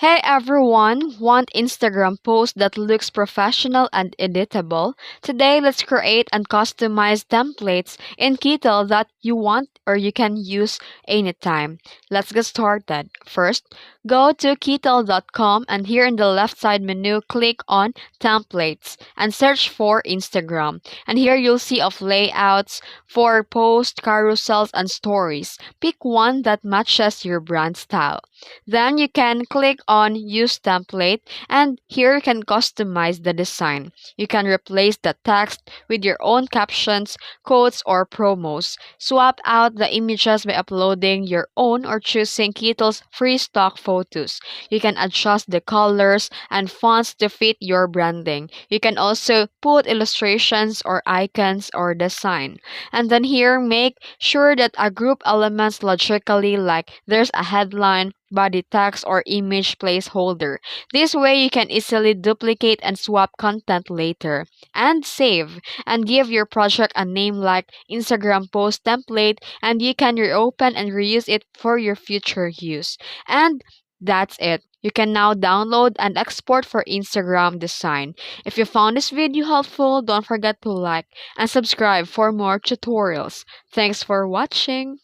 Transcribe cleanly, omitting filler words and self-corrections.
Hey everyone! Want Instagram post that looks professional and editable? Today, let's create and customize templates in Kittl that you want or you can use anytime. Let's get started. First, go to kittl.com and here in the left side menu, click on Templates and search for Instagram. And here you'll see of layouts for posts, carousels, and stories. Pick one that matches your brand style. Then you can click on Use Template and here you can customize the design. You can replace the text with your own captions, quotes, or promos. Swap out the images by uploading your own or choosing Kittl's free stock photos. You can adjust the colors and fonts to fit your branding. You can also put illustrations or icons or design. And then here, make sure that a group elements logically like there's a headline, body text, or image placeholder. This way, you can easily duplicate and swap content later. And save, and give your project a name like Instagram post template, and you can reopen and reuse it for your future use. And that's it. You can now download and export for Instagram design. If you found this video helpful, don't forget to like and subscribe for more tutorials. Thanks for watching.